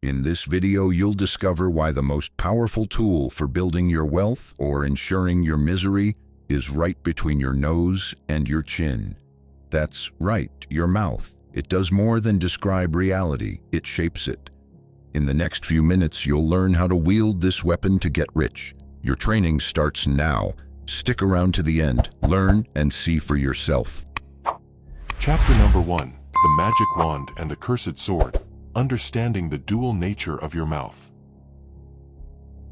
In this video, you'll discover why the most powerful tool for building your wealth or ensuring your misery is right between your nose and your chin. That's right, your mouth. It does more than describe reality, it shapes it. In the next few minutes, you'll learn how to wield this weapon to get rich. Your training starts now. Stick around to the end, learn, and see for yourself. Chapter number 1, The Magic Wand and the Cursed Sword. Understanding the dual nature of your mouth.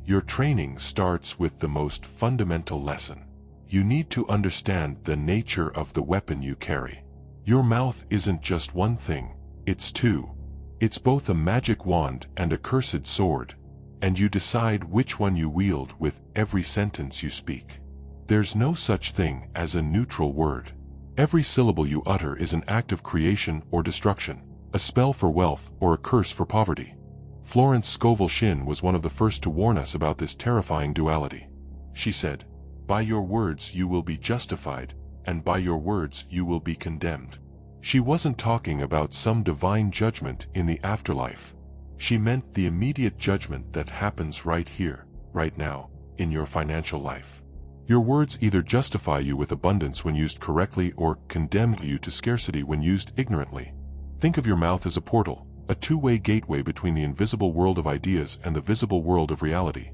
Your training starts with the most fundamental lesson. You need to understand the nature of the weapon you carry. Your mouth isn't just one thing, it's two. It's both a magic wand and a cursed sword, and you decide which one you wield with every sentence you speak. There's no such thing as a neutral word. Every syllable you utter is an act of creation or destruction, a spell for wealth or a curse for poverty. Florence Scovel Shinn was one of the first to warn us about this terrifying duality. She said, "By your words you will be justified, and by your words you will be condemned." She wasn't talking about some divine judgment in the afterlife. She meant the immediate judgment that happens right here, right now, in your financial life. Your words either justify you with abundance when used correctly or condemn you to scarcity when used ignorantly. Think of your mouth as a portal, a two-way gateway between the invisible world of ideas and the visible world of reality.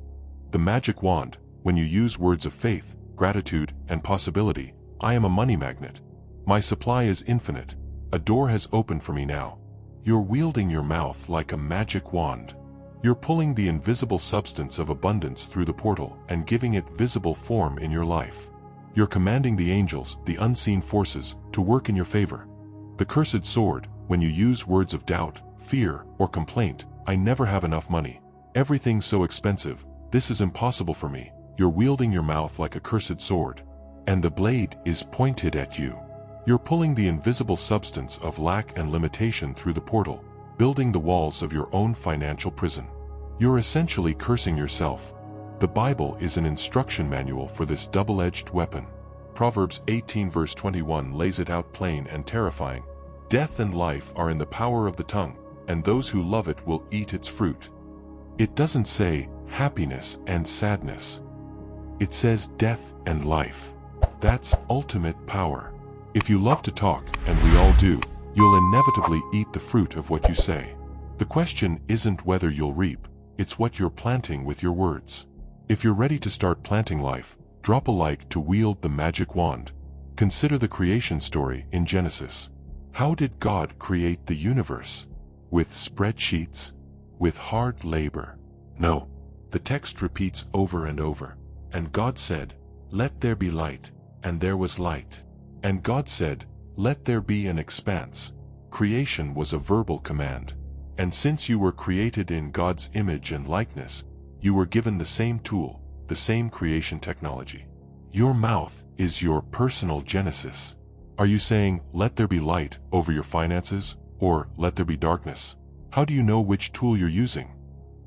The magic wand, when you use words of faith, gratitude, and possibility, I am a money magnet. My supply is infinite. A door has opened for me now. You're wielding your mouth like a magic wand. You're pulling the invisible substance of abundance through the portal and giving it visible form in your life. You're commanding the angels, the unseen forces, to work in your favor. The cursed sword, when you use words of doubt, fear, or complaint, I never have enough money. Everything's so expensive. This is impossible for me. You're wielding your mouth like a cursed sword. And the blade is pointed at you. You're pulling the invisible substance of lack and limitation through the portal, building the walls of your own financial prison. You're essentially cursing yourself. The Bible is an instruction manual for this double-edged weapon. Proverbs 18 verse 21 lays it out plain and terrifying. Death and life are in the power of the tongue, and those who love it will eat its fruit. It doesn't say happiness and sadness. It says death and life. That's ultimate power. If you love to talk, and we all do, you'll inevitably eat the fruit of what you say. The question isn't whether you'll reap, it's what you're planting with your words. If you're ready to start planting life, drop a like to wield the magic wand. Consider the creation story in Genesis. How did God create the universe? With spreadsheets? With hard labor? No. The text repeats over and over. And God said, "Let there be light," and there was light. And God said, "Let there be an expanse." Creation was a verbal command. And since you were created in God's image and likeness, you were given the same tool, the same creation technology. Your mouth is your personal Genesis. Are you saying, "Let there be light," over your finances, or "Let there be darkness"? How do you know which tool you're using?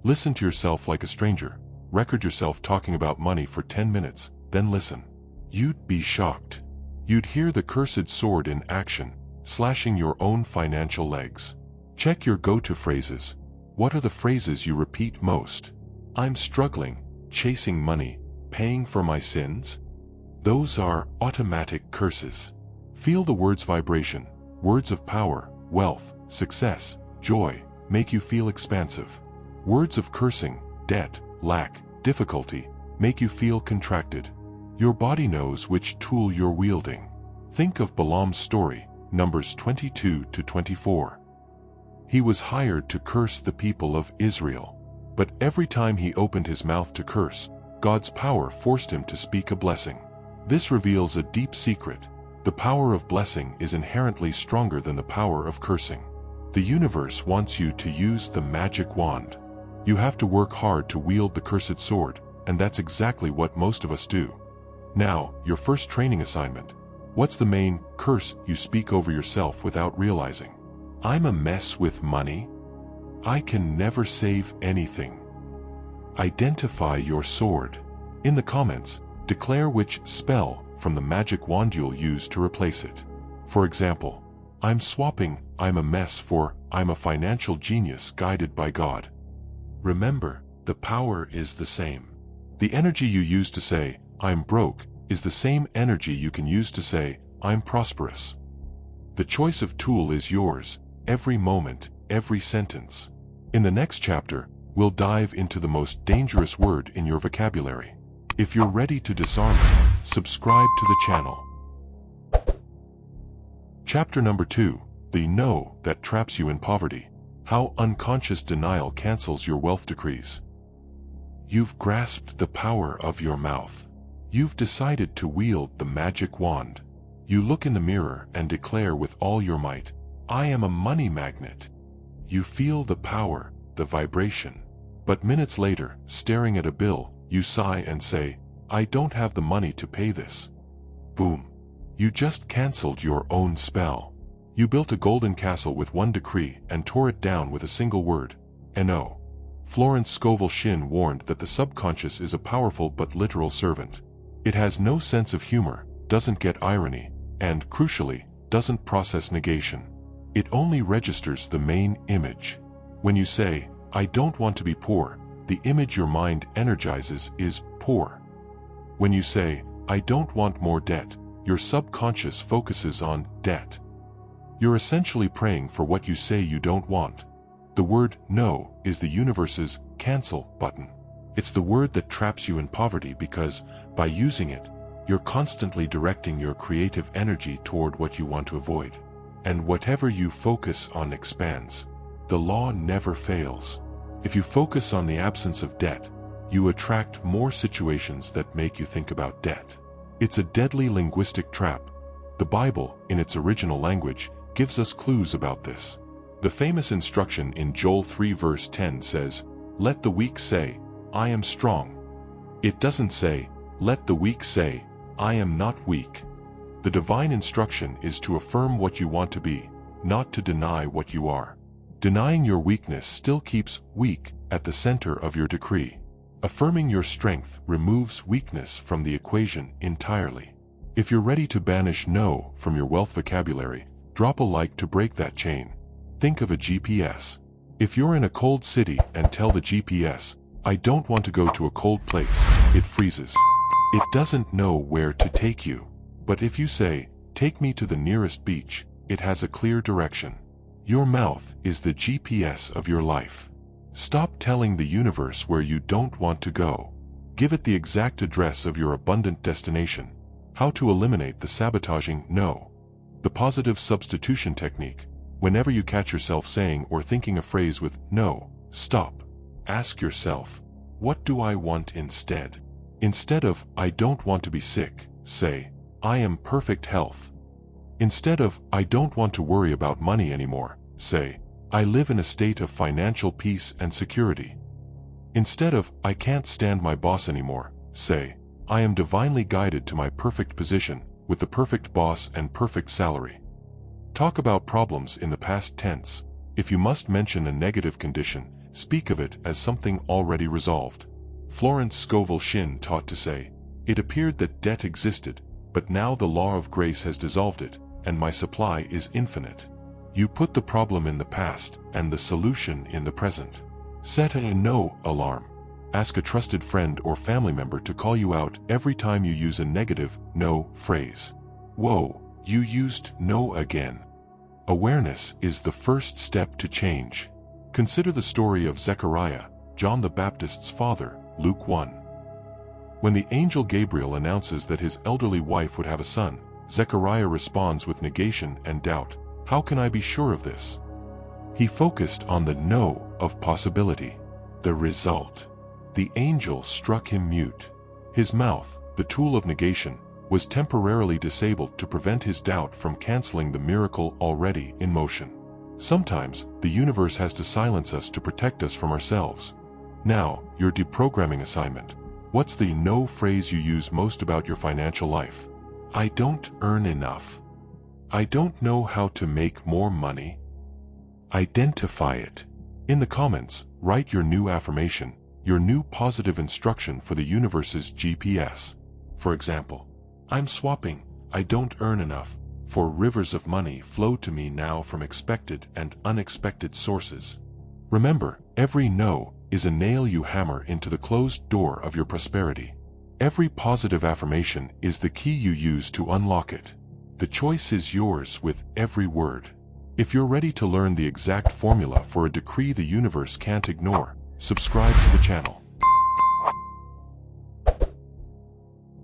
Listen to yourself like a stranger. Record yourself talking about money for 10 minutes, then listen. You'd be shocked. You'd hear the cursed sword in action, slashing your own financial legs. Check your go-to phrases. What are the phrases you repeat most? I'm struggling, chasing money, paying for my sins. Those are automatic curses. Feel the words' vibration. Words of power, wealth, success, joy, make you feel expansive. Words of cursing, debt, lack, difficulty, make you feel contracted. Your body knows which tool you're wielding. Think of Balaam's story, Numbers 22 to 24. He was hired to curse the people of Israel. But every time he opened his mouth to curse, God's power forced him to speak a blessing. This reveals a deep secret. The power of blessing is inherently stronger than the power of cursing. The universe wants you to use the magic wand. You have to work hard to wield the cursed sword, and that's exactly what most of us do. Now, your first training assignment. What's the main curse you speak over yourself without realizing? I'm a mess with money. I can never save anything. Identify your sword. In the comments, declare which spell from the magic wand you'll use to replace it. For example, I'm swapping "I'm a mess" for "I'm a financial genius guided by God." Remember, the power is the same. The energy you use to say, "I'm broke," is the same energy you can use to say, "I'm prosperous." The choice of tool is yours, every moment, every sentence. In the next chapter, we'll dive into the most dangerous word in your vocabulary. If you're ready to disarm it, subscribe to the channel. Chapter number 2, the no that traps you in poverty. How unconscious denial cancels your wealth decrees. You've grasped the power of your mouth. You've decided to wield the magic wand. You look in the mirror and declare with all your might, "I am a money magnet." You feel the power, the vibration. But minutes later, staring at a bill, you sigh and say, "I don't have the money to pay this." Boom. You just canceled your own spell. You built a golden castle with one decree and tore it down with a single word, "No." Florence Scovel Shinn warned that the subconscious is a powerful but literal servant. It has no sense of humor, doesn't get irony, and, crucially, doesn't process negation. It only registers the main image. When you say, "I don't want to be poor," the image your mind energizes is poor. When you say, "I don't want more debt," your subconscious focuses on debt. You're essentially praying for what you say you don't want. The word no is the universe's cancel button. It's the word that traps you in poverty because, by using it, you're constantly directing your creative energy toward what you want to avoid. And whatever you focus on expands. The law never fails. If you focus on the absence of debt, you attract more situations that make you think about debt. It's a deadly linguistic trap. The Bible, in its original language, gives us clues about this. The famous instruction in Joel 3 verse 10 says, "Let the weak say, I am strong." It doesn't say, "Let the weak say, I am not weak." The divine instruction is to affirm what you want to be, not to deny what you are. Denying your weakness still keeps weak at the center of your decree. Affirming your strength removes weakness from the equation entirely. If you're ready to banish no from your wealth vocabulary, drop a like to break that chain. Think of a GPS. If you're in a cold city and tell the GPS, "I don't want to go to a cold place," it freezes. It doesn't know where to take you. But if you say, "Take me to the nearest beach," it has a clear direction. Your mouth is the GPS of your life. Stop telling the universe where you don't want to go. Give it the exact address of your abundant destination. How to eliminate the sabotaging no. The positive substitution technique. Whenever you catch yourself saying or thinking a phrase with no, stop. Ask yourself, what do I want instead? Instead of, "I don't want to be sick," say, "I am perfect health." Instead of, "I don't want to worry about money anymore," say, "I live in a state of financial peace and security." Instead of, "I can't stand my boss anymore," say, "I am divinely guided to my perfect position, with the perfect boss and perfect salary." Talk about problems in the past tense. If you must mention a negative condition, speak of it as something already resolved. Florence Scovel Shinn taught to say, "It appeared that debt existed, but now the law of grace has dissolved it, and my supply is infinite." You put the problem in the past and the solution in the present. Set a no alarm. Ask a trusted friend or family member to call you out every time you use a negative no phrase. "Whoa, you used no again." Awareness is the first step to change. Consider the story of Zechariah, John the Baptist's father, Luke 1. When the angel Gabriel announces that his elderly wife would have a son, Zechariah responds with negation and doubt. How can I be sure of this? He focused on the no of possibility. The result: the angel struck him mute. His mouth, the tool of negation, was temporarily disabled to prevent his doubt from canceling the miracle already in motion. Sometimes, the universe has to silence us to protect us from ourselves. Now, your deprogramming assignment. What's the no phrase you use most about your financial life? I don't earn enough. I don't know how to make more money. Identify it. In the comments, write your new affirmation, your new positive instruction for the universe's GPS. For example, I'm swapping, I don't earn enough, for rivers of money flow to me now from expected and unexpected sources. Remember, every no is a nail you hammer into the closed door of your prosperity. Every positive affirmation is the key you use to unlock it. The choice is yours with every word. If you're ready to learn the exact formula for a decree the universe can't ignore, subscribe to the channel.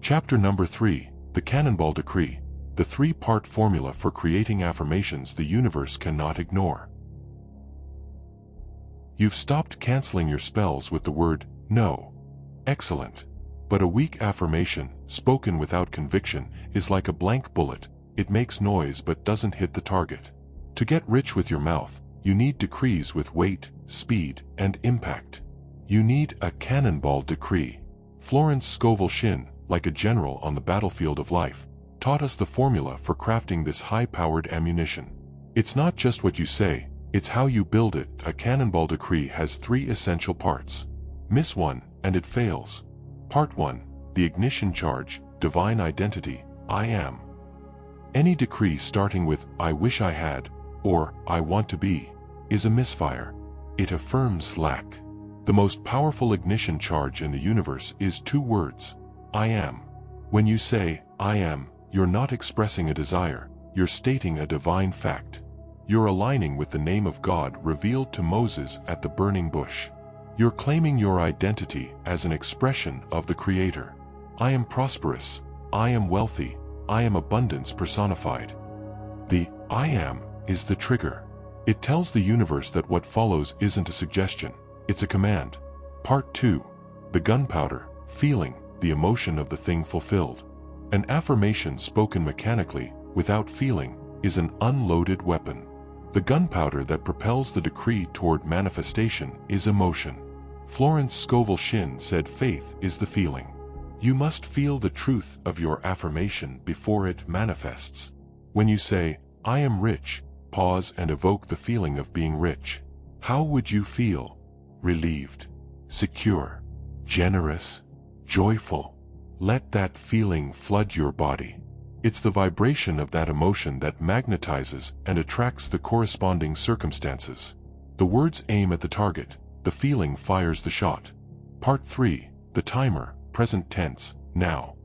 Chapter number 3, the Cannonball Decree, the 3-part formula for creating affirmations the universe cannot ignore. You've stopped canceling your spells with the word no. Excellent. But a weak affirmation, spoken without conviction, is like a blank bullet. It makes noise but doesn't hit the target. To get rich with your mouth, you need decrees with weight, speed, and impact. You need a Cannonball Decree. Florence Scovel Shinn, like a general on the battlefield of life, taught us the formula for crafting this high-powered ammunition. It's not just what you say, it's how you build it. A Cannonball Decree has 3 essential parts. Miss one, and it fails. Part 1, the ignition charge, divine identity, I am. Any decree starting with, I wish I had, or, I want to be, is a misfire. It affirms lack. The most powerful ignition charge in the universe is 2 words, I am. When you say, I am, you're not expressing a desire, you're stating a divine fact. You're aligning with the name of God revealed to Moses at the burning bush. You're claiming your identity as an expression of the Creator. I am prosperous, I am wealthy, I am abundance personified. The I am is the trigger. It tells the universe that what follows isn't a suggestion, it's a command. Part 2, the gunpowder, feeling, the emotion of the thing fulfilled. An affirmation spoken mechanically, without feeling, is an unloaded weapon. The gunpowder that propels the decree toward manifestation is emotion. Florence Scovel Shinn said faith is the feeling. You must feel the truth of your affirmation before it manifests. When you say, I am rich, pause and evoke the feeling of being rich. How would you feel? Relieved, secure, generous, joyful. Let that feeling flood your body. It's the vibration of that emotion that magnetizes and attracts the corresponding circumstances. The words aim at the target, the feeling fires the shot. Part 3, the timer, present tense, now.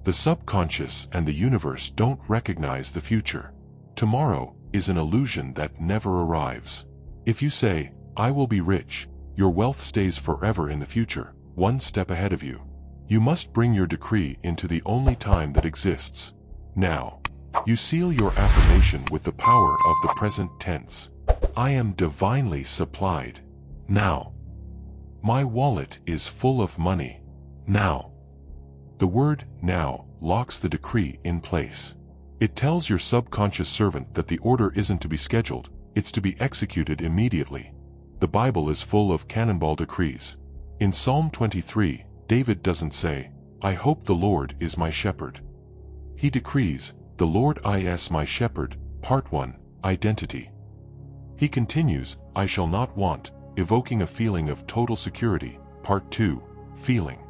The subconscious and the universe don't recognize the future. Tomorrow is an illusion that never arrives. If you say, I will be rich, your wealth stays forever in the future, one step ahead of you. You must bring your decree into the only time that exists. Now. You seal your affirmation with the power of the present tense. I am divinely supplied. Now. My wallet is full of money. Now. The word now locks the decree in place. It tells your subconscious servant that the order isn't to be scheduled, it's to be executed immediately. The Bible is full of cannonball decrees. In Psalm 23, David doesn't say, I hope the Lord is my shepherd. He decrees, the Lord is my shepherd. Part 1, identity. He continues, I shall not want, evoking a feeling of total security. Part 2, feeling.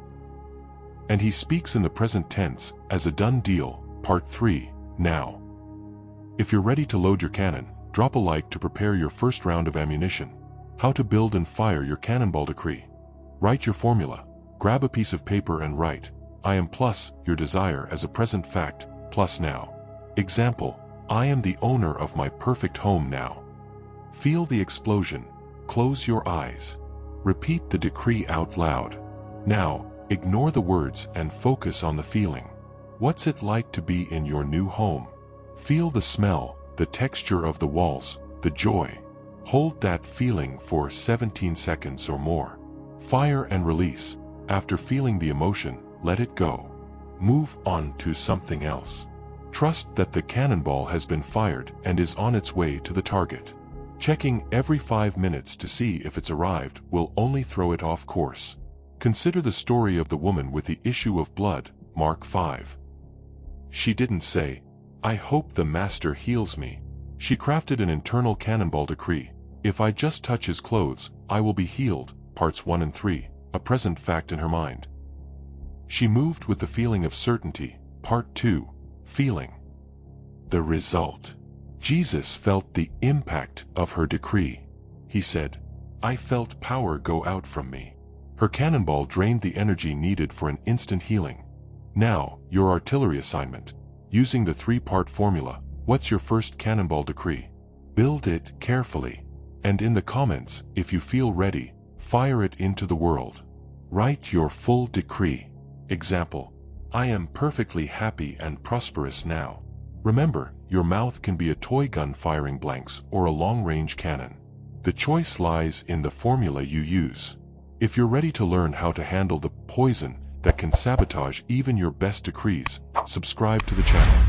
And he speaks in the present tense, as a done deal. Part 3, now. If you're ready to load your cannon, drop a like to prepare your first round of ammunition. How to build and fire your Cannonball Decree. Write your formula. Grab a piece of paper and write, I am plus your desire as a present fact, plus now. Example, I am the owner of my perfect home now. Feel the explosion. Close your eyes. Repeat the decree out loud. Now, ignore the words and focus on the feeling. What's it like to be in your new home? Feel the smell, the texture of the walls, the joy. Hold that feeling for 17 seconds or more. Fire and release. After feeling the emotion, let it go. Move on to something else. Trust that the cannonball has been fired and is on its way to the target. Checking every 5 minutes to see if it's arrived will only throw it off course. Consider the story of the woman with the issue of blood, Mark 5. She didn't say, I hope the master heals me. She crafted an internal cannonball decree. If I just touch his clothes, I will be healed. Parts 1 and 3, a present fact in her mind. She moved with the feeling of certainty. Part 2, feeling. The result. Jesus felt the impact of her decree. He said, I felt power go out from me. Her cannonball drained the energy needed for an instant healing. Now, your artillery assignment. Using the 3-part formula, what's your first cannonball decree? Build it carefully. And in the comments, if you feel ready, fire it into the world. Write your full decree. Example: I am perfectly happy and prosperous now. Remember, your mouth can be a toy gun firing blanks or a long-range cannon. The choice lies in the formula you use. If you're ready to learn how to handle the poison that can sabotage even your best decrees, subscribe to the channel.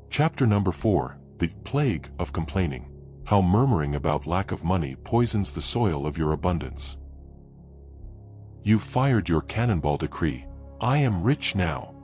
Chapter number 4, The Plague of Complaining. How murmuring about lack of money poisons the soil of your abundance. You've fired your cannonball decree. I am rich now.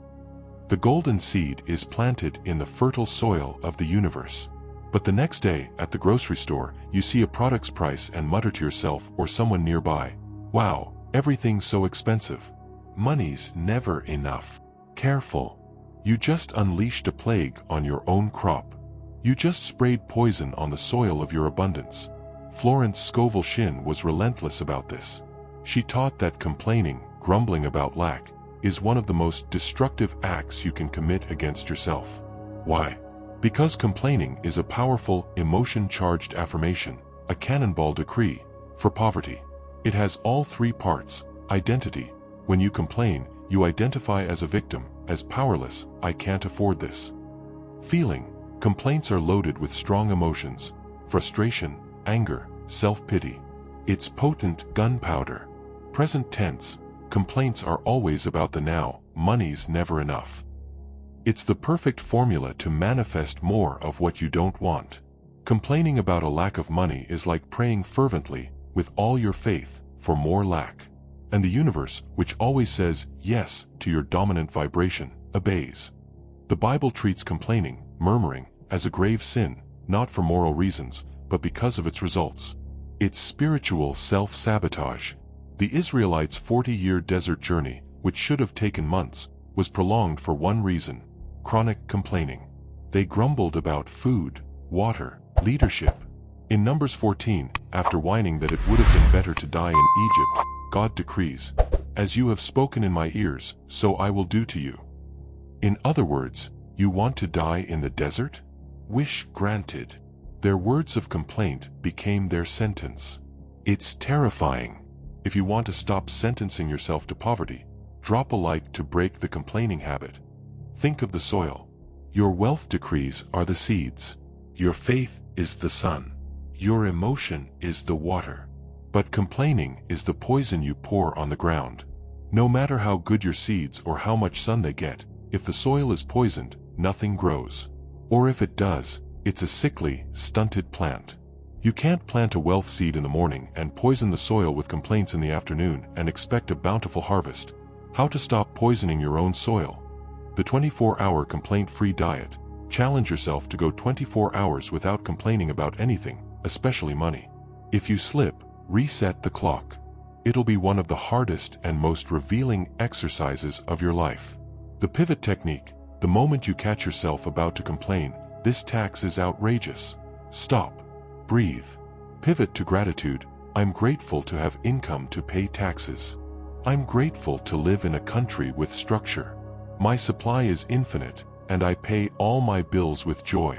The golden seed is planted in the fertile soil of the universe. But the next day, at the grocery store, you see a product's price and mutter to yourself or someone nearby, "Wow, everything's so expensive. Money's never enough." Careful. You just unleashed a plague on your own crop. You just sprayed poison on the soil of your abundance. Florence Scovel Shinn was relentless about this. She taught that complaining, grumbling about lack, is one of the most destructive acts you can commit against yourself. Why? Because complaining is a powerful, emotion-charged affirmation, a cannonball decree, for poverty. It has all 3 parts. Identity. When you complain, you identify as a victim, as powerless. I can't afford this. Feeling. Complaints are loaded with strong emotions: frustration, anger, self-pity. It's potent gunpowder. Present tense. Complaints are always about the now. Money's never enough. It's the perfect formula to manifest more of what you don't want. Complaining about a lack of money is like praying fervently, with all your faith, for more lack. And the universe, which always says yes to your dominant vibration, obeys. The Bible treats complaining, murmuring, as a grave sin, not for moral reasons, but because of its results. It's spiritual self-sabotage. The Israelites' 40-year desert journey, which should have taken months, was prolonged for one reason: chronic complaining. They grumbled about food, water, leadership. In Numbers 14, after whining that it would have been better to die in Egypt, God decrees, "As you have spoken in my ears, so I will do to you." In other words, you want to die in the desert? Wish granted. Their words of complaint became their sentence. It's terrifying. If you want to stop sentencing yourself to poverty, drop a like to break the complaining habit. Think of the soil. Your wealth decrees are the seeds. Your faith is the sun. Your emotion is the water. But complaining is the poison you pour on the ground. No matter how good your seeds or how much sun they get, if the soil is poisoned, nothing grows. Or if it does, it's a sickly, stunted plant. You can't plant a wealth seed in the morning and poison the soil with complaints in the afternoon and expect a bountiful harvest. How to stop poisoning your own soil? The 24-hour complaint-free diet. Challenge yourself to go 24 hours without complaining about anything, especially money. If you slip, reset the clock. It'll be one of the hardest and most revealing exercises of your life. The pivot technique. The moment you catch yourself about to complain, "This tax is outrageous." Stop. Breathe. Pivot to gratitude. I'm grateful to have income to pay taxes. I'm grateful to live in a country with structure. My supply is infinite, and I pay all my bills with joy.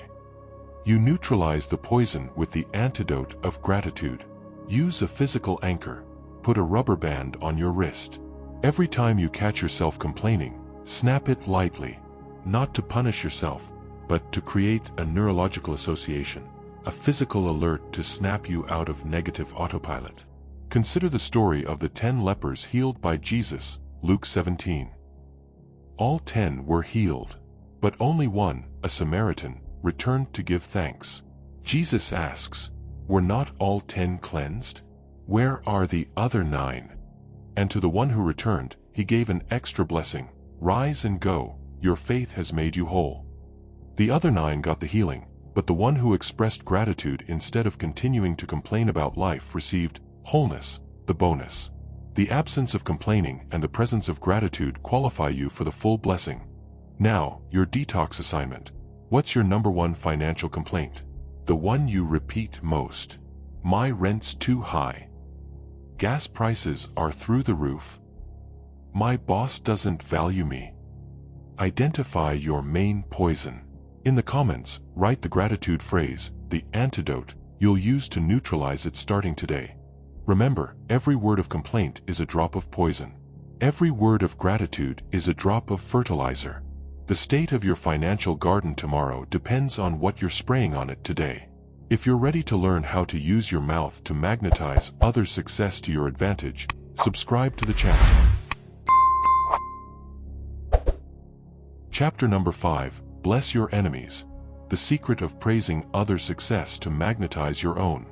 You neutralize the poison with the antidote of gratitude. Use a physical anchor. Put a rubber band on your wrist. Every time you catch yourself complaining, snap it lightly. Not to punish yourself, but to create a neurological association. A physical alert to snap you out of negative autopilot. Consider the story of the 10 lepers healed by Jesus, Luke 17. All 10 were healed, but only one, a Samaritan, returned to give thanks. Jesus asks, "Were not all 10 cleansed? Where are the other 9? And to the one who returned, he gave an extra blessing: "Rise and go, your faith has made you whole." The other 9 got the healing, but the one who expressed gratitude instead of continuing to complain about life received wholeness, the bonus. The absence of complaining and the presence of gratitude qualify you for the full blessing. Now, your detox assignment. What's your number 1 financial complaint? The one you repeat most. My rent's too high. Gas prices are through the roof. My boss doesn't value me. Identify your main poison. In the comments, write the gratitude phrase, the antidote, you'll use to neutralize it starting today. Remember, every word of complaint is a drop of poison. Every word of gratitude is a drop of fertilizer. The state of your financial garden tomorrow depends on what you're spraying on it today. If you're ready to learn how to use your mouth to magnetize others' success to your advantage, subscribe to the channel. Chapter number 5, Bless Your Enemies. The secret of praising others' success to magnetize your own.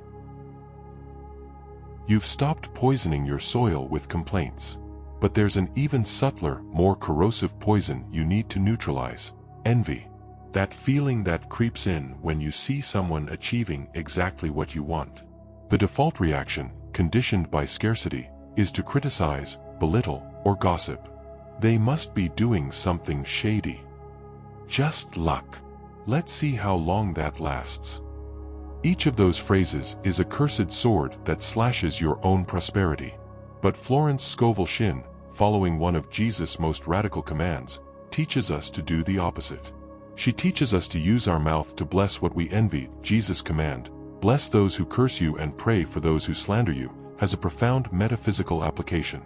You've stopped poisoning your soil with complaints. But there's an even subtler, more corrosive poison you need to neutralize: envy. That feeling that creeps in when you see someone achieving exactly what you want. The default reaction, conditioned by scarcity, is to criticize, belittle, or gossip. They must be doing something shady. Just luck. Let's see how long that lasts. Each of those phrases is a cursed sword that slashes your own prosperity. But Florence Scovel Shinn, following one of Jesus' most radical commands, teaches us to do the opposite. She teaches us to use our mouth to bless what we envy. Jesus' command, bless those who curse you and pray for those who slander you, has a profound metaphysical application.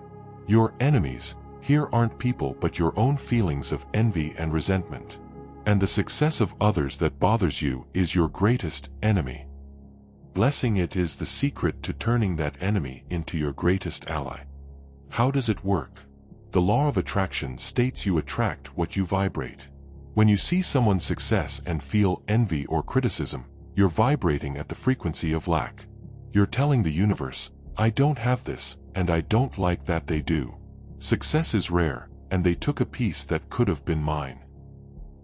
Your enemies here aren't people but your own feelings of envy and resentment. And the success of others that bothers you is your greatest enemy. Blessing it is the secret to turning that enemy into your greatest ally. How does it work? The law of attraction states you attract what you vibrate. When you see someone's success and feel envy or criticism, you're vibrating at the frequency of lack. You're telling the universe, I don't have this, and I don't like that they do. Success is rare, and they took a piece that could have been mine.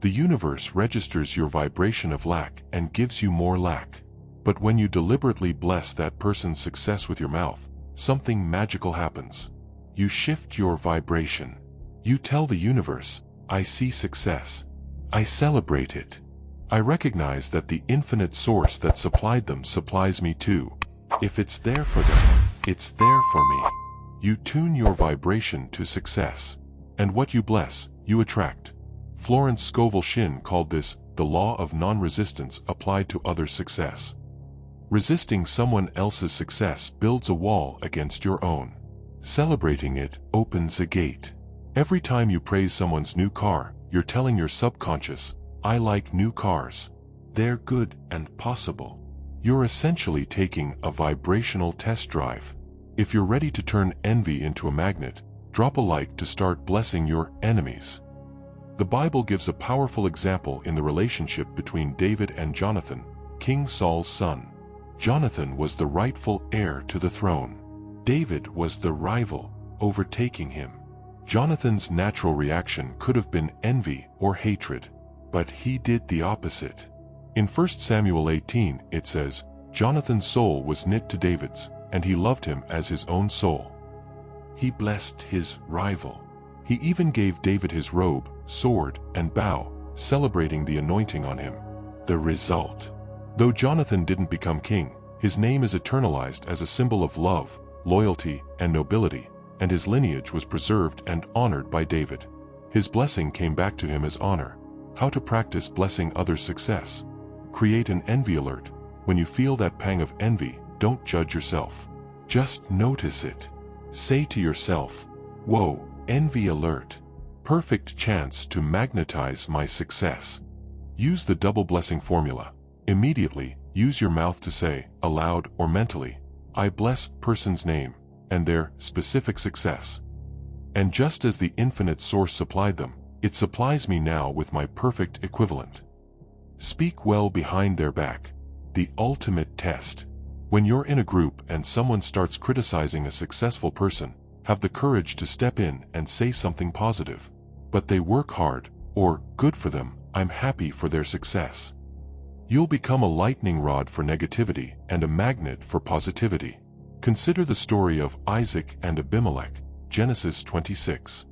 The universe registers your vibration of lack and gives you more lack. But when you deliberately bless that person's success with your mouth, something magical happens. You shift your vibration. You tell the universe, I see success. I celebrate it. I recognize that the infinite source that supplied them supplies me too. If it's there for them, it's there for me. You tune your vibration to success. And what you bless, you attract. Florence Scovel Shinn called this the law of non-resistance applied to others' success. Resisting someone else's success builds a wall against your own. Celebrating it opens a gate. Every time you praise someone's new car, you're telling your subconscious, I like new cars. They're good and possible. You're essentially taking a vibrational test drive. If you're ready to turn envy into a magnet, drop a like to start blessing your enemies. The Bible gives a powerful example in the relationship between David and Jonathan, King Saul's son. Jonathan was the rightful heir to the throne. David was the rival, overtaking him. Jonathan's natural reaction could have been envy or hatred, but he did the opposite. In 1 Samuel 18, it says, Jonathan's soul was knit to David's, and he loved him as his own soul. He blessed his rival. He even gave David his robe, sword, and bow, celebrating the anointing on him. The result. Though Jonathan didn't become king, his name is eternalized as a symbol of love, loyalty, and nobility, and his lineage was preserved and honored by David. His blessing came back to him as honor. How to practice blessing others' success. Create an envy alert. When you feel that pang of envy, don't judge yourself. Just notice it. Say to yourself, whoa, envy alert. Perfect chance to magnetize my success. Use the double blessing formula. Immediately, use your mouth to say, aloud or mentally, I bless person's name and their specific success. And just as the infinite source supplied them, it supplies me now with my perfect equivalent. Speak well behind their back. The ultimate test. When you're in a group and someone starts criticizing a successful person, have the courage to step in and say something positive. But they work hard, or, good for them, I'm happy for their success. You'll become a lightning rod for negativity and a magnet for positivity. Consider the story of Isaac and Abimelech, Genesis 26.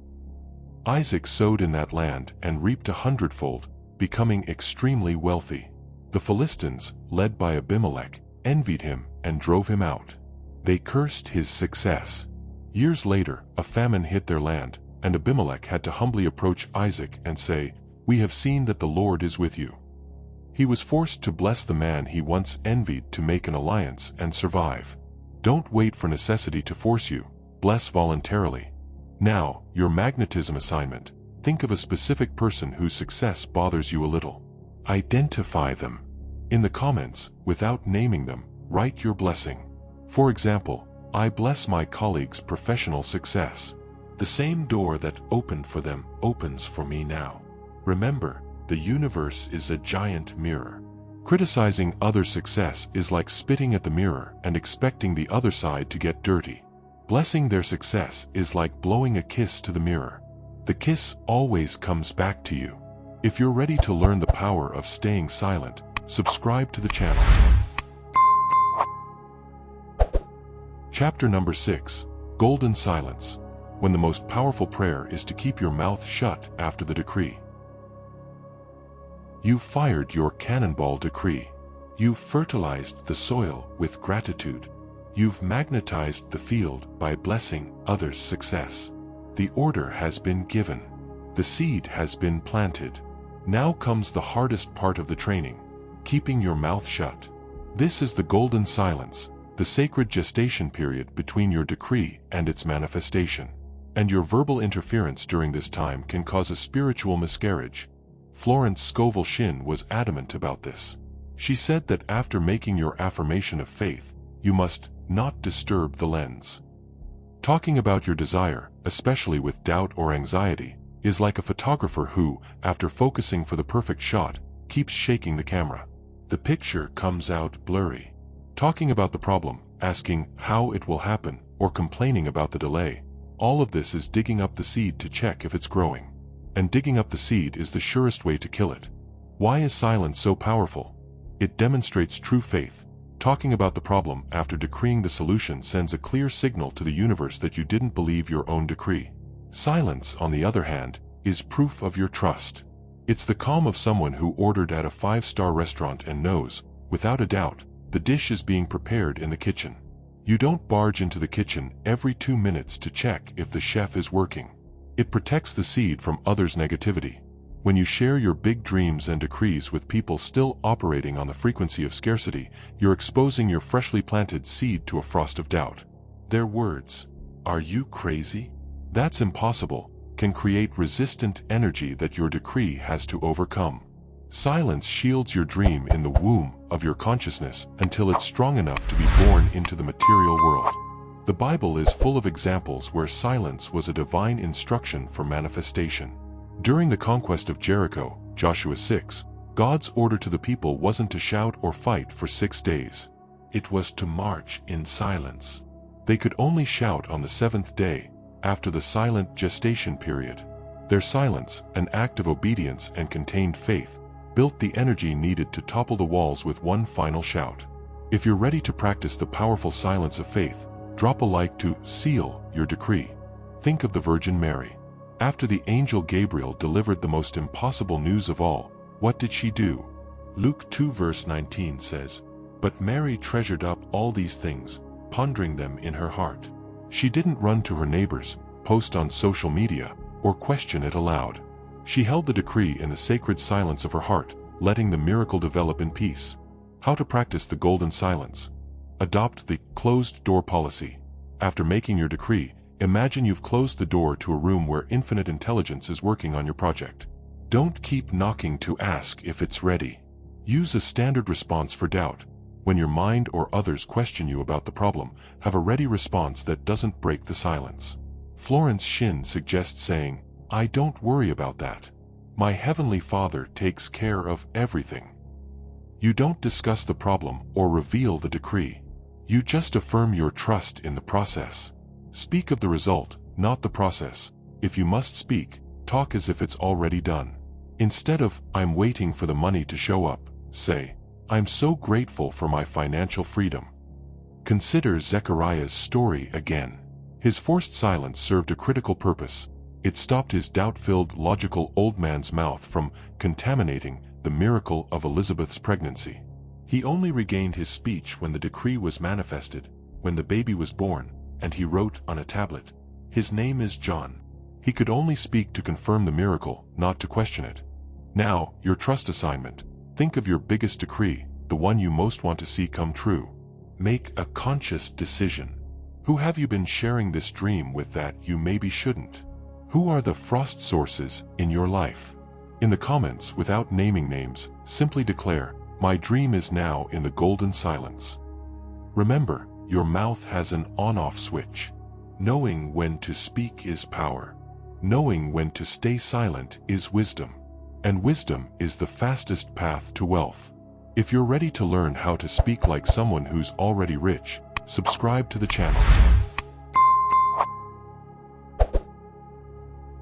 Isaac sowed in that land and reaped 100-fold, becoming extremely wealthy. The Philistines, led by Abimelech, envied him and drove him out. They cursed his success. Years later, a famine hit their land, and Abimelech had to humbly approach Isaac and say, "We have seen that the Lord is with you." He was forced to bless the man he once envied to make an alliance and survive. Don't wait for necessity to force you, bless voluntarily. Now, your magnetism assignment. Think of a specific person whose success bothers you a little. Identify them. In the comments, without naming them, write your blessing. For example, I bless my colleague's professional success. The same door that opened for them opens for me now. Remember, the universe is a giant mirror. Criticizing others' success is like spitting at the mirror and expecting the other side to get dirty. Blessing their success is like blowing a kiss to the mirror. The kiss always comes back to you. If you're ready to learn the power of staying silent, subscribe to the channel. Chapter number 6. Golden Silence. When the most powerful prayer is to keep your mouth shut after the decree. You've fired your Cannonball Decree. You've fertilized the soil with gratitude. You've magnetized the field by blessing others' success. The order has been given. The seed has been planted. Now comes the hardest part of the training, keeping your mouth shut. This is the golden silence, the sacred gestation period between your decree and its manifestation. And your verbal interference during this time can cause a spiritual miscarriage. Florence Scovel Shinn was adamant about this. She said that after making your affirmation of faith, you must not disturb the lens. Talking about your desire, especially with doubt or anxiety, is like a photographer who, after focusing for the perfect shot, keeps shaking the camera. The picture comes out blurry. Talking about the problem, asking how it will happen, or complaining about the delay, all of this is digging up the seed to check if it's growing. And digging up the seed is the surest way to kill it. Why is silence so powerful? It demonstrates true faith. Talking about the problem after decreeing the solution sends a clear signal to the universe that you didn't believe your own decree. Silence, on the other hand, is proof of your trust. It's the calm of someone who ordered at a 5-star restaurant and knows, without a doubt, the dish is being prepared in the kitchen. You don't barge into the kitchen every 2 minutes to check if the chef is working. It protects the seed from others' negativity. When you share your big dreams and decrees with people still operating on the frequency of scarcity, you're exposing your freshly planted seed to a frost of doubt. Their words, "Are you crazy? That's impossible," can create resistant energy that your decree has to overcome. Silence shields your dream in the womb of your consciousness until it's strong enough to be born into the material world. The Bible is full of examples where silence was a divine instruction for manifestation. During the conquest of Jericho, Joshua 6, God's order to the people wasn't to shout or fight for 6 days. It was to march in silence. They could only shout on the 7th day, after the silent gestation period. Their silence, an act of obedience and contained faith, built the energy needed to topple the walls with one final shout. If you're ready to practice the powerful silence of faith, drop a like to seal your decree. Think of the Virgin Mary. After the angel Gabriel delivered the most impossible news of all, what did she do? Luke 2 verse 19 says, "But Mary treasured up all these things, pondering them in her heart." She didn't run to her neighbors, post on social media, or question it aloud. She held the decree in the sacred silence of her heart, letting the miracle develop in peace. How to practice the golden silence? Adopt the closed door policy. After making your decree, imagine you've closed the door to a room where infinite intelligence is working on your project. Don't keep knocking to ask if it's ready. Use a standard response for doubt. When your mind or others question you about the problem, have a ready response that doesn't break the silence. Florence Scovel suggests saying, "I don't worry about that. My Heavenly Father takes care of everything." You don't discuss the problem or reveal the decree. You just affirm your trust in the process. Speak of the result, not the process. If you must speak, talk as if it's already done. Instead of, "I'm waiting for the money to show up," say, "I'm so grateful for my financial freedom." Consider Zechariah's story again. His forced silence served a critical purpose. It stopped his doubt-filled, logical old man's mouth from contaminating the miracle of Elizabeth's pregnancy. He only regained his speech when the decree was manifested, when the baby was born, and he wrote on a tablet, "His name is John." He could only speak to confirm the miracle, not to question it. Now, your trust assignment. Think of your biggest decree, the one you most want to see come true. Make a conscious decision. Who have you been sharing this dream with that you maybe shouldn't? Who are the frost sources in your life? In the comments, without naming names, simply declare, "My dream is now in the golden silence." Remember, your mouth has an on-off switch. Knowing when to speak is power. Knowing when to stay silent is wisdom. And wisdom is the fastest path to wealth. If you're ready to learn how to speak like someone who's already rich, subscribe to the channel.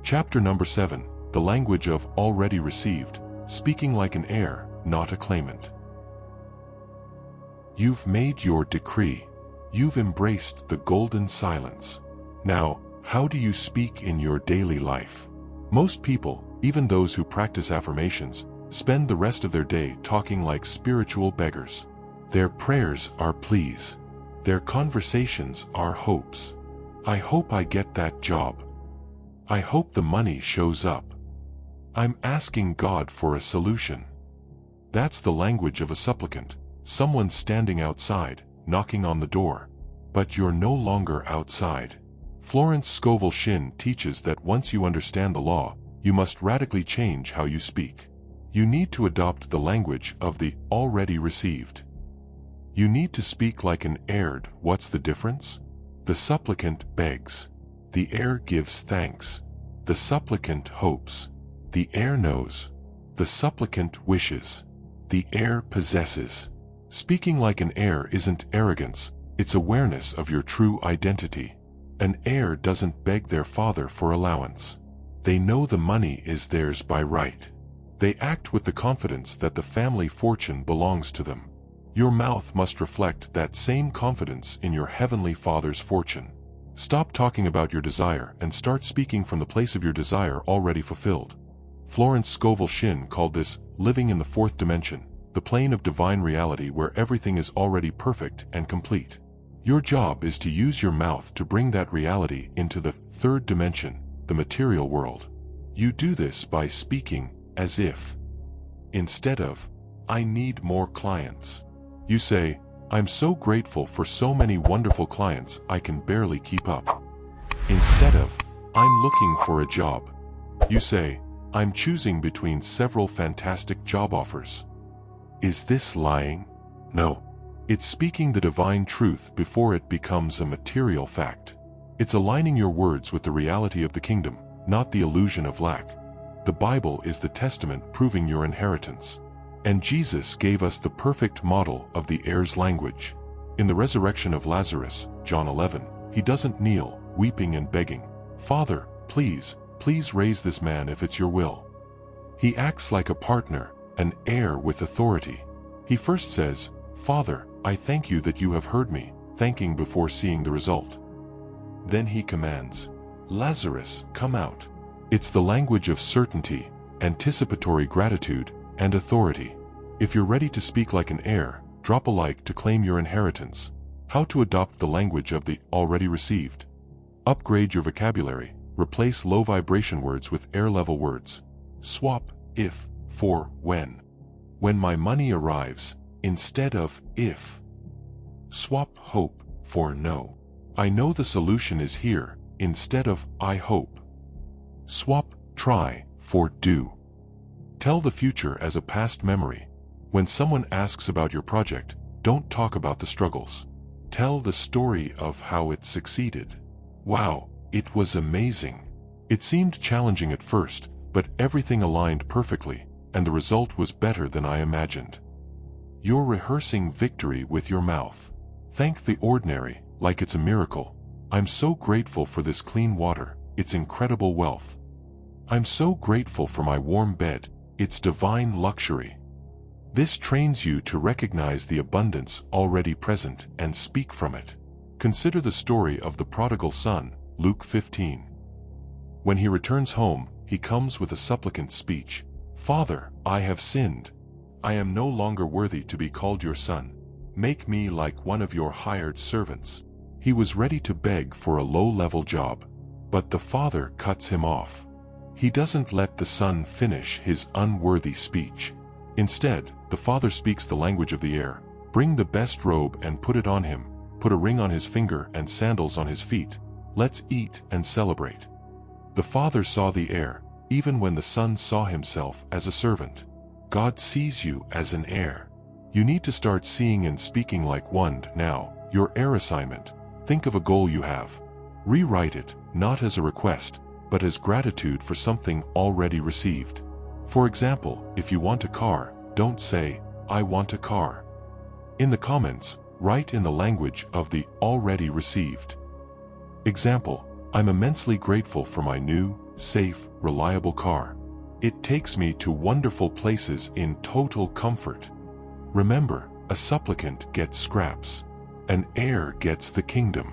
Chapter number 7, the language of already received, speaking like an heir, not a claimant. You've made your decree. You've embraced the golden silence. Now, how do you speak in your daily life? Most people, even those who practice affirmations, spend the rest of their day talking like spiritual beggars. Their prayers are pleas. Their conversations are hopes. I hope I get that job. I hope the money shows up. I'm asking God for a solution. That's the language of a supplicant, someone standing outside, knocking on the door. But you're no longer outside. Florence Scovel Shinn teaches that once you understand the law, you must radically change how you speak. You need to adopt the language of the already received. You need to speak like an heir. What's the difference? The supplicant begs. The heir gives thanks. The supplicant hopes. The heir knows. The supplicant wishes. The heir possesses. Speaking like an heir isn't arrogance, it's awareness of your true identity. An heir doesn't beg their father for allowance. They know the money is theirs by right. They act with the confidence that the family fortune belongs to them. Your mouth must reflect that same confidence in your heavenly Father's fortune. Stop talking about your desire and start speaking from the place of your desire already fulfilled. Florence Scovel Shinn called this living in the fourth dimension, the plane of divine reality where everything is already perfect and complete. Your job is to use your mouth to bring that reality into the third dimension, the material world. You do this by speaking as if. Instead of, "I need more clients," you say, "I'm so grateful for so many wonderful clients I can barely keep up." Instead of, "I'm looking for a job," you say, "I'm choosing between several fantastic job offers." Is this lying? No. It's speaking the divine truth before it becomes a material fact. It's aligning your words with the reality of the kingdom, not the illusion of lack. The Bible is the testament proving your inheritance. And Jesus gave us the perfect model of the heir's language. In the resurrection of Lazarus, John 11, he doesn't kneel, weeping and begging, "Father, please, please raise this man if it's your will." He acts like a partner, an heir with authority. He first says, "Father, I thank you that you have heard me," thanking before seeing the result. Then he commands, "Lazarus, come out." It's the language of certainty, anticipatory gratitude, and authority. If you're ready to speak like an heir, drop a like to claim your inheritance. How to adopt the language of the already received. Upgrade your vocabulary. Replace low vibration words with air-level words. Swap if for when. When my money arrives, instead of if. Swap hope for no. I know the solution is here, instead of I hope. Swap try for do. Tell the future as a past memory. When someone asks about your project, don't talk about the struggles. Tell the story of how it succeeded. Wow, it was amazing. It seemed challenging at first, but everything aligned perfectly, and the result was better than I imagined. You're rehearsing victory with your mouth. Thank the ordinary, like it's a miracle. I'm so grateful for this clean water, it's incredible wealth. I'm so grateful for my warm bed, it's divine luxury. This trains you to recognize the abundance already present and speak from it. Consider the story of the prodigal son, Luke 15. When he returns home, he comes with a supplicant speech. "Father, I have sinned. I am no longer worthy to be called your son. Make me like one of your hired servants." He was ready to beg for a low-level job, but the father cuts him off. He doesn't let the son finish his unworthy speech. Instead, the father speaks the language of the air. "Bring the best robe and put it on him. Put a ring on his finger and sandals on his feet. Let's eat and celebrate." The father saw the heir, even when the son saw himself as a servant. God sees you as an heir. You need to start seeing and speaking like one now. Your heir assignment. Think of a goal you have. Rewrite it, not as a request, but as gratitude for something already received. For example, if you want a car, don't say, "I want a car." In the comments, write in the language of the already received. Example, "I'm immensely grateful for my new, safe, reliable car. It takes me to wonderful places in total comfort." Remember, a supplicant gets scraps. An heir gets the kingdom.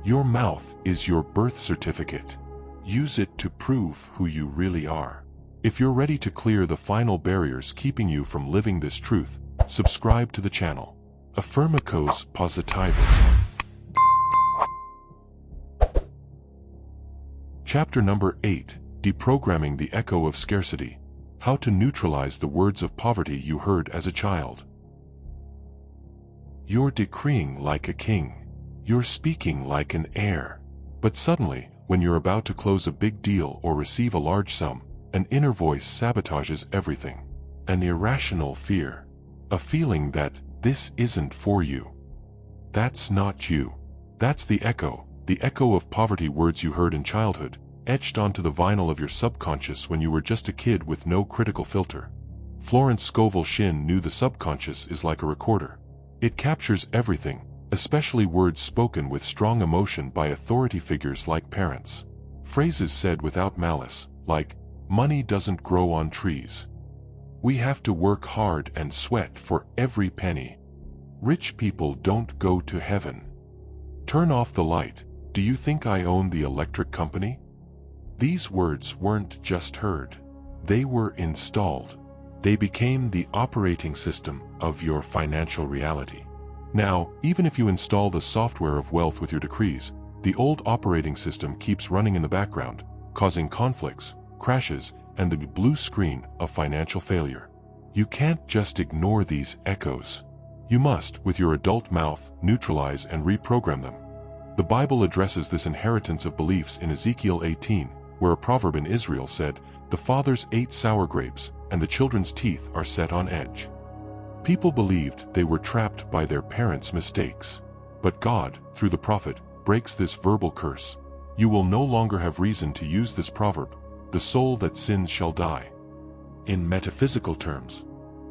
Your mouth is your birth certificate. Use it to prove who you really are. If you're ready to clear the final barriers keeping you from living this truth, subscribe to the channel. Affirmicos Positivus. Chapter number 8, Deprogramming the Echo of Scarcity. How to neutralize the words of poverty you heard as a child. You're decreeing like a king. You're speaking like an heir. But suddenly, when you're about to close a big deal or receive a large sum, an inner voice sabotages everything. An irrational fear. A feeling that this isn't for you. That's not you. That's the echo of poverty words you heard in childhood, etched onto the vinyl of your subconscious when you were just a kid with no critical filter. Florence Scovel Shinn knew the subconscious is like a recorder. It captures everything, especially words spoken with strong emotion by authority figures like parents. Phrases said without malice, like, "Money doesn't grow on trees." "We have to work hard and sweat for every penny." "Rich people don't go to heaven." "Turn off the light. Do you think I own the electric company?" These words weren't just heard. They were installed. They became the operating system of your financial reality. Now, even if you install the software of wealth with your decrees, the old operating system keeps running in the background, causing conflicts, crashes, and the blue screen of financial failure. You can't just ignore these echoes. You must, with your adult mouth, neutralize and reprogram them. The Bible addresses this inheritance of beliefs in Ezekiel 18, where a proverb in Israel said, "The fathers ate sour grapes, and the children's teeth are set on edge." People believed they were trapped by their parents' mistakes. But God, through the prophet, breaks this verbal curse. You will no longer have reason to use this proverb, "The soul that sins shall die." In metaphysical terms,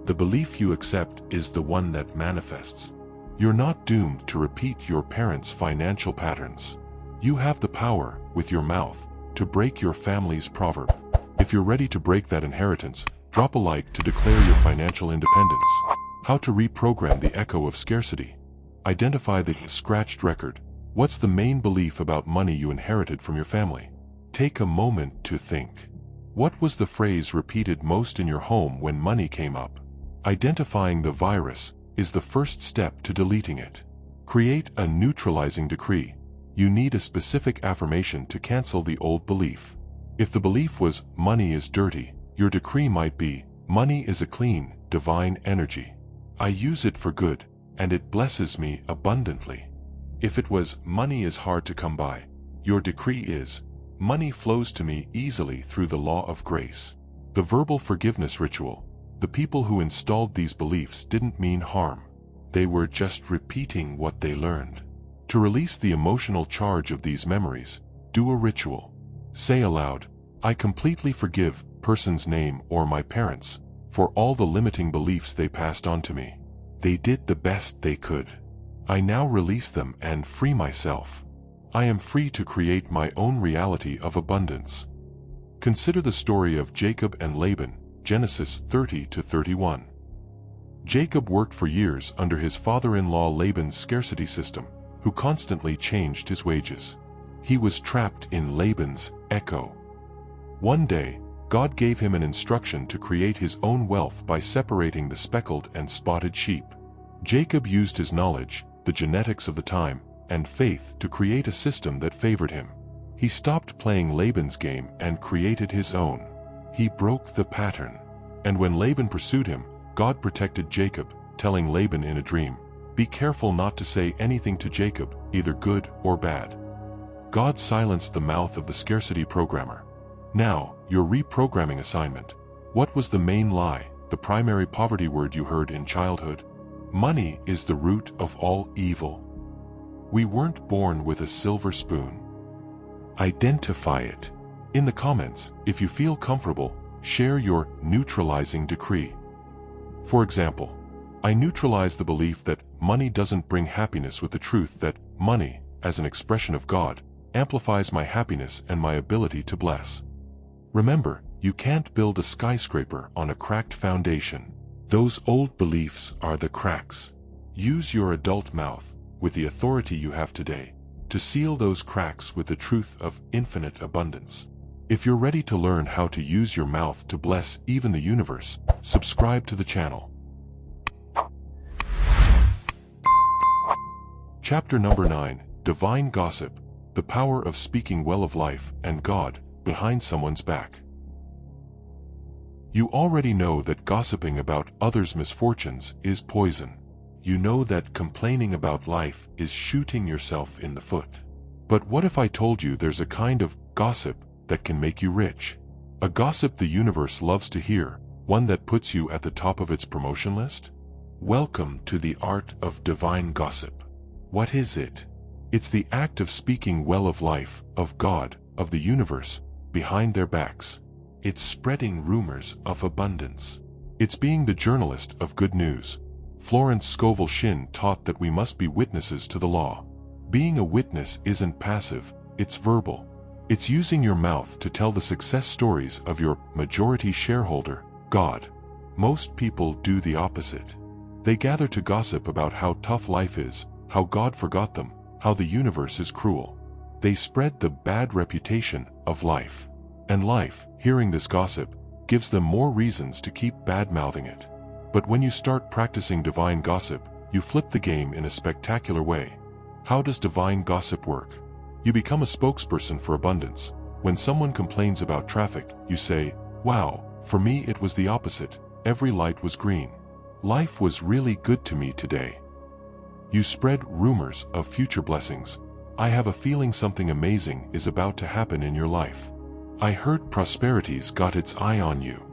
the belief you accept is the one that manifests. You're not doomed to repeat your parents' financial patterns. You have the power, with your mouth, to break your family's proverb. If you're ready to break that inheritance, drop a like to declare your financial independence. How to reprogram the echo of scarcity. Identify the scratched record. What's the main belief about money you inherited from your family? Take a moment to think. What was the phrase repeated most in your home when money came up? Identifying the virus is the first step to deleting it. Create a neutralizing decree. You need a specific affirmation to cancel the old belief. If the belief was, "Money is dirty," your decree might be, "Money is a clean, divine energy. I use it for good, and it blesses me abundantly." If it was, "Money is hard to come by," your decree is, "Money flows to me easily through the law of grace." The verbal forgiveness ritual. The people who installed these beliefs didn't mean harm. They were just repeating what they learned. To release the emotional charge of these memories, do a ritual. Say aloud, "I completely forgive person's name or my parents for all the limiting beliefs they passed on to me. They did the best they could. I now release them and free myself. I am free to create my own reality of abundance." Consider the story of Jacob and Laban, Genesis 30-31. Jacob worked for years under his father-in-law Laban's scarcity system, who constantly changed his wages. He was trapped in Laban's echo. One day, God gave him an instruction to create his own wealth by separating the speckled and spotted sheep. Jacob used his knowledge, the genetics of the time, and faith to create a system that favored him. He stopped playing Laban's game and created his own. He broke the pattern. And when Laban pursued him, God protected Jacob, telling Laban in a dream, "Be careful not to say anything to Jacob, either good or bad." God silenced the mouth of the scarcity programmer. Now, your reprogramming assignment. What was the main lie, the primary poverty word you heard in childhood? Money is the root of all evil. We weren't born with a silver spoon. Identify it. In the comments, if you feel comfortable, share your neutralizing decree. For example, I neutralize the belief that money doesn't bring happiness with the truth that money, as an expression of God, amplifies my happiness and my ability to bless. Remember, you can't build a skyscraper on a cracked foundation. Those old beliefs are the cracks. Use your adult mouth, with the authority you have today, to seal those cracks with the truth of infinite abundance. If you're ready to learn how to use your mouth to bless even the universe, subscribe to the channel. Chapter number 9, Divine Gossip, the power of speaking well of life and God behind someone's back. You already know that gossiping about others' misfortunes is poison. You know that complaining about life is shooting yourself in the foot. But what if I told you there's a kind of gossip that can make you rich? A gossip the universe loves to hear, one that puts you at the top of its promotion list? Welcome to the art of divine gossip. What is it? It's the act of speaking well of life, of God, of the universe, behind their backs. It's spreading rumors of abundance. It's being the journalist of good news. Florence Scovel Shinn taught that we must be witnesses to the law. Being a witness isn't passive, it's verbal. It's using your mouth to tell the success stories of your majority shareholder, God. Most people do the opposite. They gather to gossip about how tough life is, how God forgot them, how the universe is cruel. They spread the bad reputation of life. And life, hearing this gossip, gives them more reasons to keep bad-mouthing it. But when you start practicing divine gossip, you flip the game in a spectacular way. How does divine gossip work? You become a spokesperson for abundance. When someone complains about traffic, you say, "Wow, for me it was the opposite. Every light was green. Life was really good to me today." You spread rumors of future blessings. "I have a feeling something amazing is about to happen in your life. I heard prosperity's got its eye on you."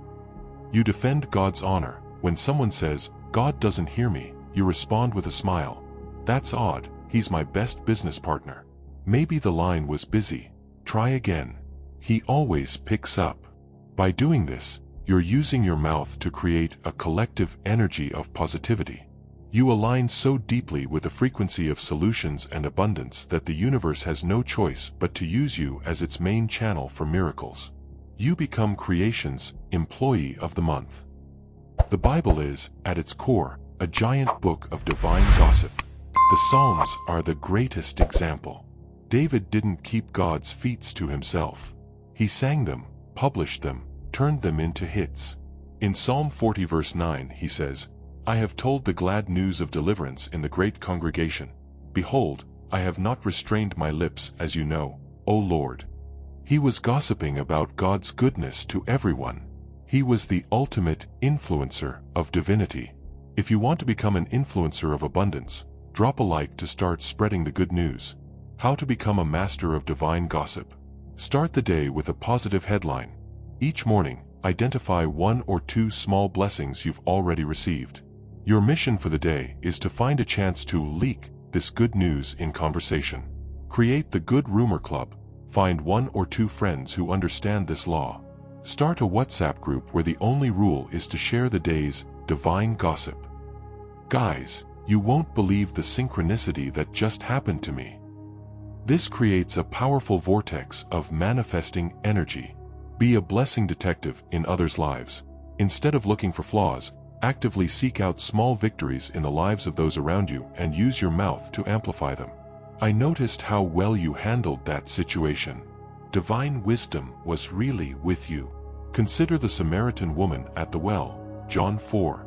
You defend God's honor. When someone says, "God doesn't hear me," you respond with a smile. "That's odd, he's my best business partner. Maybe the line was busy. Try again." He always picks up. By doing this, you're using your mouth to create a collective energy of positivity. You align so deeply with the frequency of solutions and abundance that the universe has no choice but to use you as its main channel for miracles. You become creation's employee of the month. The Bible is, at its core, a giant book of divine gossip. The Psalms are the greatest example. David didn't keep God's feats to himself. He sang them, published them, turned them into hits. In Psalm 40 verse 9 he says, "I have told the glad news of deliverance in the great congregation. Behold, I have not restrained my lips, as you know, O Lord." He was gossiping about God's goodness to everyone. He was the ultimate influencer of divinity. If you want to become an influencer of abundance, drop a like to start spreading the good news. How to become a master of divine gossip. Start the day with a positive headline. Each morning, identify 1 or 2 small blessings you've already received. Your mission for the day is to find a chance to leak this good news in conversation. Create the Good Rumor Club. Find 1 or 2 friends who understand this law. Start a WhatsApp group where the only rule is to share the day's divine gossip. Guys, you won't believe the synchronicity that just happened to me. This creates a powerful vortex of manifesting energy. Be a blessing detective in others' lives. Instead of looking for flaws, actively seek out small victories in the lives of those around you and use your mouth to amplify them. I noticed how well you handled that situation. Divine wisdom was really with you. Consider the Samaritan woman at the well, John 4.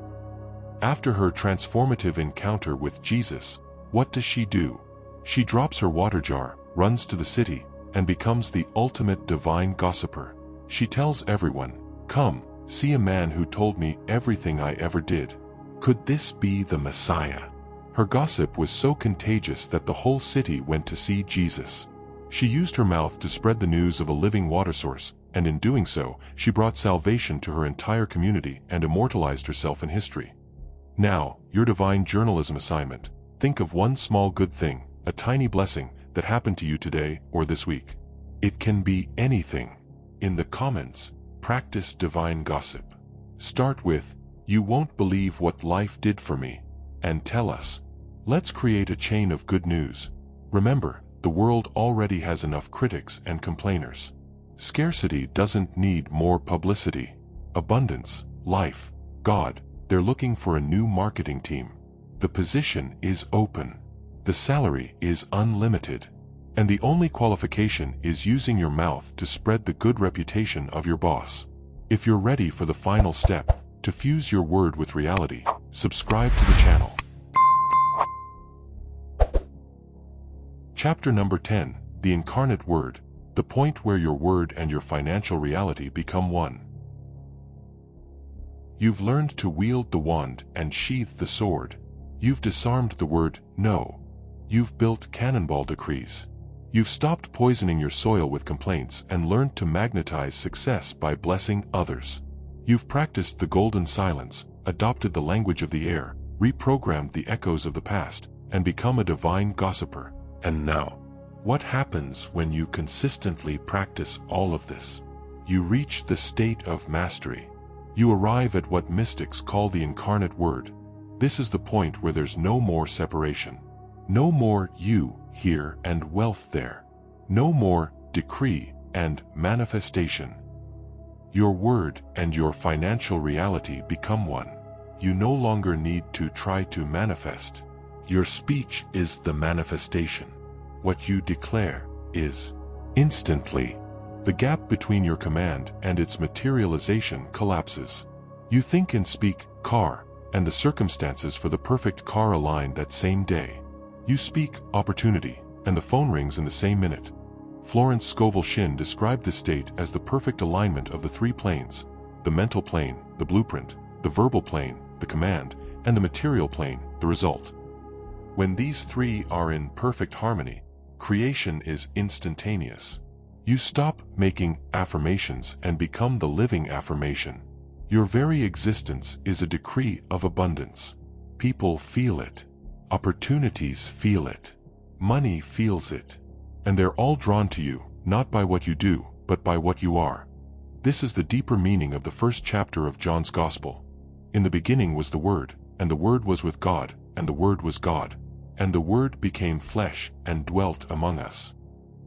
After her transformative encounter with Jesus, what does she do? She drops her water jar, runs to the city, and becomes the ultimate divine gossiper. She tells everyone, "Come, see a man who told me everything I ever did. Could this be the Messiah?" Her gossip was so contagious that the whole city went to see Jesus. She used her mouth to spread the news of a living water source, and in doing so, she brought salvation to her entire community and immortalized herself in history. Now, your divine journalism assignment. Think of one small good thing, a tiny blessing, that happened to you today or this week. It can be anything. In the comments, practice divine gossip. Start with, "You won't believe what life did for me," and tell us. Let's create a chain of good news. Remember, the world already has enough critics and complainers. Scarcity doesn't need more publicity. Abundance, life, God, they're looking for a new marketing team. The position is open. The salary is unlimited. And the only qualification is using your mouth to spread the good reputation of your boss. If you're ready for the final step, to fuse your word with reality, subscribe to the channel. Chapter number 10, The Incarnate Word, the point where your word and your financial reality become one. You've learned to wield the wand and sheath the sword. You've disarmed the word no. You've built cannonball decrees. You've stopped poisoning your soil with complaints and learned to magnetize success by blessing others. You've practiced the golden silence, adopted the language of the air, reprogrammed the echoes of the past, and become a divine gossiper. And now, what happens when you consistently practice all of this? You reach the state of mastery. You arrive at what mystics call the incarnate word. This is the point where there's no more separation. No more you here and wealth there. No more decree and manifestation. Your word and your financial reality become one. You no longer need to try to manifest. Your speech is the manifestation. What you declare is instantly. The gap between your command and its materialization collapses. You think and speak car, and the circumstances for the perfect car align that same day. You speak opportunity, and the phone rings in the same minute. Florence Scovel Shinn described this state as the perfect alignment of the three planes: the mental plane, the blueprint; the verbal plane, the command; and the material plane, the result. When these three are in perfect harmony, creation is instantaneous. You stop making affirmations and become the living affirmation. Your very existence is a decree of abundance. People feel it. Opportunities feel it. Money feels it. And they're all drawn to you, not by what you do, but by what you are. This is the deeper meaning of the first chapter of John's Gospel. In the beginning was the Word, and the Word was with God, and the Word was God. And the Word became flesh and dwelt among us.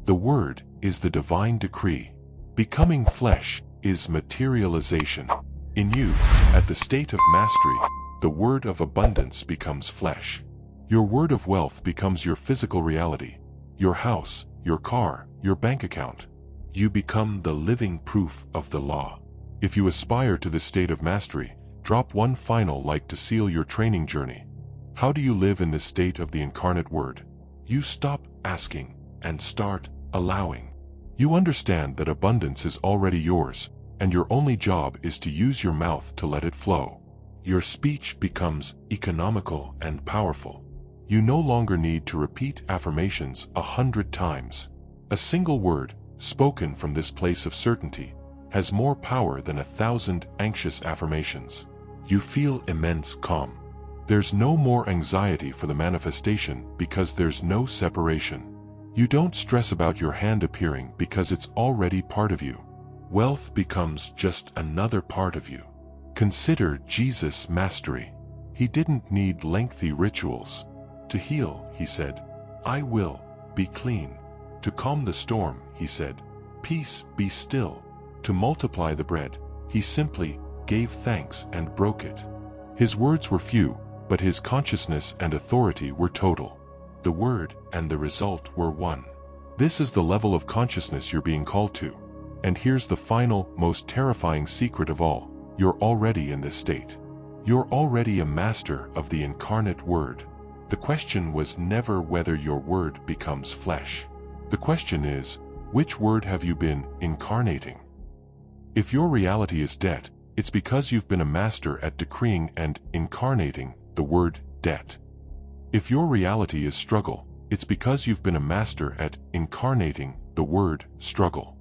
The Word is the divine decree. Becoming flesh is materialization. In you, at the state of mastery, the word of abundance becomes flesh. Your word of wealth becomes your physical reality. Your house, your car, your bank account. You become the living proof of the law. If you aspire to this state of mastery, drop one final like to seal your training journey. How do you live in this state of the incarnate word? You stop asking and start allowing. You understand that abundance is already yours, and your only job is to use your mouth to let it flow. Your speech becomes economical and powerful. You no longer need to repeat affirmations 100 times. A single word, spoken from this place of certainty, has more power than 1,000 anxious affirmations. You feel immense calm. There's no more anxiety for the manifestation because there's no separation. You don't stress about your hand appearing because it's already part of you. Wealth becomes just another part of you. Consider Jesus' mastery. He didn't need lengthy rituals. To heal, he said, "I will be clean." To calm the storm, he said, "Peace, be still." To multiply the bread, he simply gave thanks and broke it. His words were few, but his consciousness and authority were total. The word and the result were one. This is the level of consciousness you're being called to. And here's the final, most terrifying secret of all. You're already in this state. You're already a master of the incarnate word. The question was never whether your word becomes flesh. The question is, which word have you been incarnating? If your reality is debt, it's because you've been a master at decreeing and incarnating the word debt. If your reality is struggle, it's because you've been a master at incarnating the word struggle.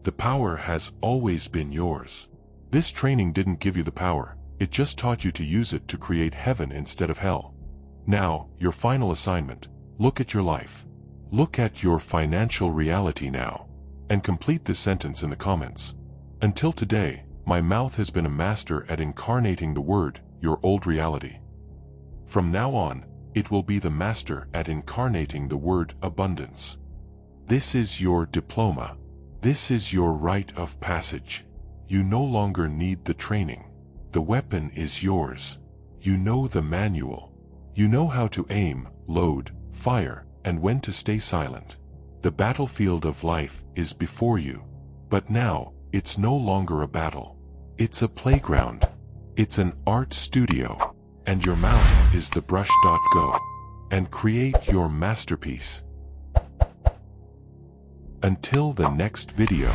The power has always been yours. This training didn't give you the power, it just taught you to use it to create heaven instead of hell. Now, your final assignment: look at your life. Look at your financial reality now. And complete this sentence in the comments. Until today, my mouth has been a master at incarnating the word, your old reality. From now on, it will be the master at incarnating the word abundance. This is your diploma. This is your rite of passage. You no longer need the training. The weapon is yours. You know the manual. You know how to aim, load, fire, and when to stay silent. The battlefield of life is before you. But now, it's no longer a battle. It's a playground. It's an art studio. And your mouth is the brush. Go and create your masterpiece. Until the next video.